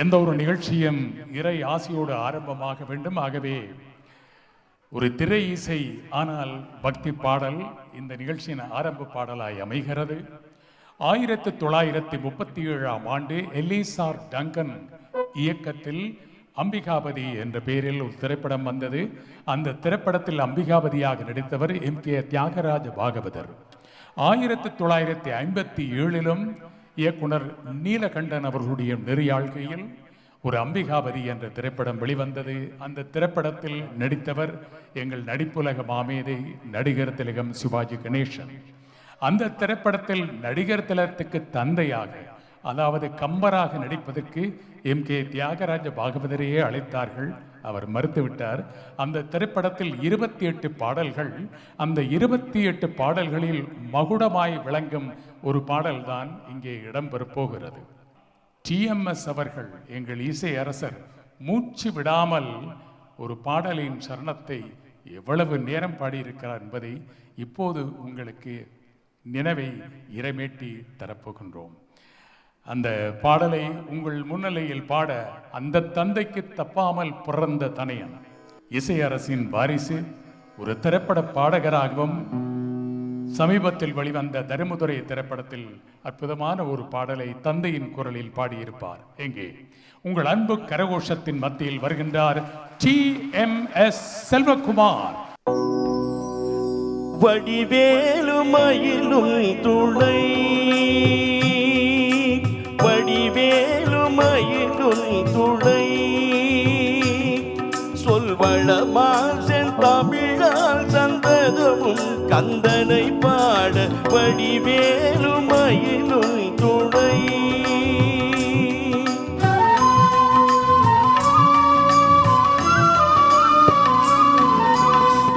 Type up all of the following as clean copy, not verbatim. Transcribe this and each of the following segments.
எந்த ஒரு நிகழ்ச்சியும் இறை ஆசியோடு ஆரம்பமாக வேண்டும். ஆகவே ஒரு திரை இசை ஆனால் பக்தி பாடல் இந்த நிகழ்ச்சியின் ஆரம்ப பாடலாய் அமைகிறது. 1937ஆம் ஆண்டு எலிசார் டங்கன் இயக்கத்தில் அம்பிகாபதி என்ற பெயரில் ஒரு திரைப்படம் வந்தது. அந்த திரைப்படத்தில் அம்பிகாபதியாக நடித்தவர் எம்.கே. தியாகராஜ பாகவதர். 1957 இயக்குனர் நீலகண்டன் அவர்களுடைய நெறியாழ்கையில் ஒரு அம்பிகாபதி என்ற திரைப்படம் வெளிவந்தது. அந்த திரைப்படத்தில் நடித்தவர் எங்கள் நடிப்புலக மாமேதை நடிகர் திலகம் சிவாஜி கணேசன். அந்த திரைப்படத்தில் நடிகர் திலகத்துக்கு தந்தையாக, அதாவது கம்பராக நடிப்பதற்கு எம்.கே. தியாகராஜ பாகவதரையே அழைத்தார்கள். அவர் மறுத்துவிட்டார். அந்த திரைப்படத்தில் 28 பாடல்கள். அந்த 28 பாடல்களில் மகுடமாய் விளங்கும் ஒரு பாடல்தான் இங்கே இடம்பெறப் போகிறது. TMS அவர்கள், எங்கள் இசை அரசர், மூச்சு விடாமல் ஒரு பாடலின் சரணத்தை எவ்வளவு நேரம் பாடியிருக்கிறார் என்பதை இப்போது உங்களுக்கு நினைவை இறைமேட்டி தரப்போகின்றோம். அந்த பாடலை உங்கள் முன்னிலையில் பாட அந்த தந்தைக்கு தப்பாமல் பிறந்த தனையன், இசை அரசின் வாரிசு, ஒரு திரைப்பட பாடகராகவும் சமீபத்தில் வெளிவந்த தருமதுரை திரைப்படத்தில் அற்புதமான ஒரு பாடலை தந்தையின் குரலில் பாடியிருப்பார். எங்கே உங்கள் அன்பு கரகோஷத்தின் மத்தியில் வருகின்றார் TMS செல்வகுமார். வடிவேலுமயிலும் துணை, வடிவேலுமயிலும் துணை, சொல்வளமால் செந்தமிழால் சந்ததமும் கந்தனை பாட வடிவேலுமயிலும் துணை.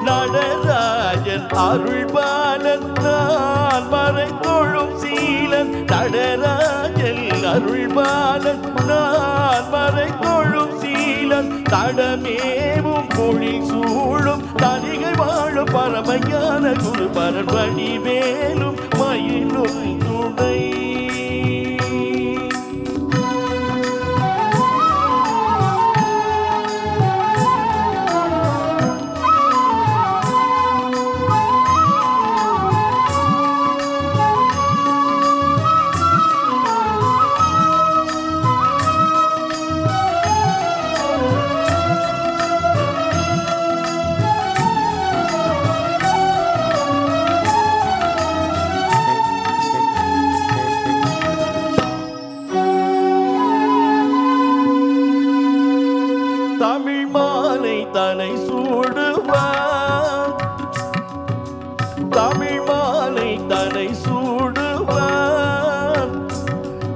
நடராஜன் அருள்பாலன் நான் மறைந்தொழும் சீலன், நடராஜன் அருள்பாலன் நான் மறைந்தொழும் சீலன், தடமேவும் பொழில் சூழும் தனிகை வாழும் பரமையான குரு பரன் வடிவேலும் மயிலும் துணை. தமிழ் மாலை தனை சூடுவான், தமிழ் மாலை தனை சூடுவான்,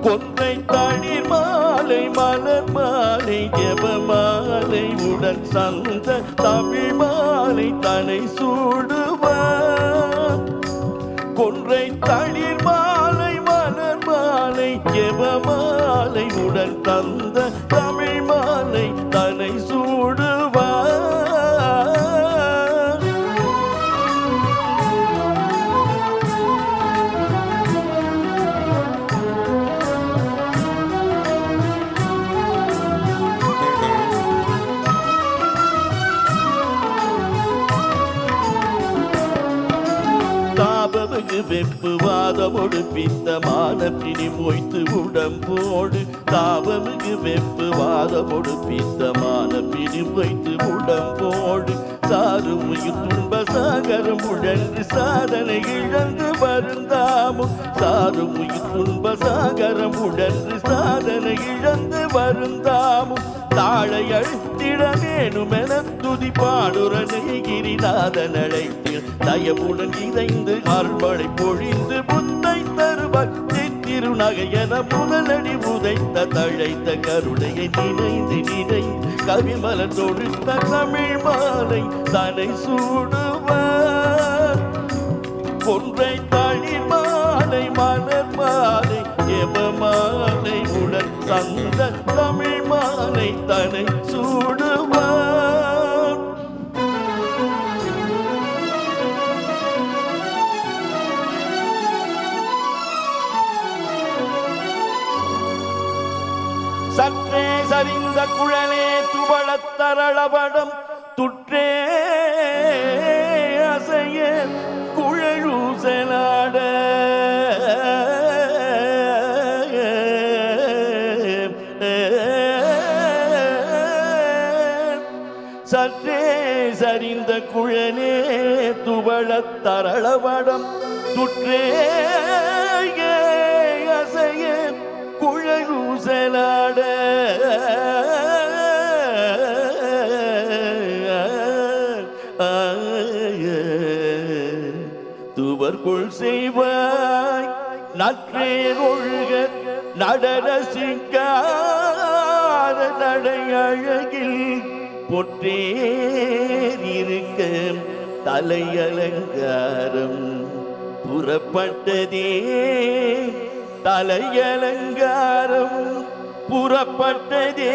கொன்றை தளிர் மாலை மலர் மாலை ஜெப மாலை உடன் சந்த தமிழ் மாலை தனை சூடுவான், கொன்றை தளிர் மாலை மலர் மாலை ஜெப மாலை உடன் தந்த தமிழ் மாலை தனை சூடுவார். தாபமுகு வெப்பு வாதமோடு பித்தமான பிணி மொய்த்து உடம்போடு, தாபமுகு வெப்பு வாதமோடு பித்தமான பிணி மொய்த்து உடம்போடு, சாருமுயிர் துன்ப சாகரம் உழன்று சாதனை இழந்து வருந்தாமும், சாருமுயிர் துன்ப சாகரம் உழன்று சாதனை இழந்து வருந்தாமும், தாழை அழுத்திடமேனும் என துதி பாடுரனை கிரிநாதன் அழைத்தில் தயவுடன் இதைந்து அருள்மழை பொழிந்து புத்தை தருவார் திருநகையன முதலடி உதைத்த தழைத்த கருணையை நினைந்து நினைந்து கவிமலர் தொடுத்த தமிழ் மாலை தனை சூடுவார், கொன்றை தளிர் மாலை மலர் மாலை ஜெப மாலை உடன் தந்த தமிழ் மாலை தனை சூடுவார். சற்றே சரிந்த குழலே துவளத் தரளபடம் துற்றே அசைய குழலூசலாட சற்றே சரிந்த குழலே துவளத் தரளபடம் துற்றே அசைய குழலூசலாட துவர்கொள் செய்வாய் நற்றேர் ஒழுக நடன சிங்கார நடையழகில் பொற்றேர் இருக்க தலையலங்காரம் புறப்பட்டதே தலையலங்காரம் புறப்பட்டதே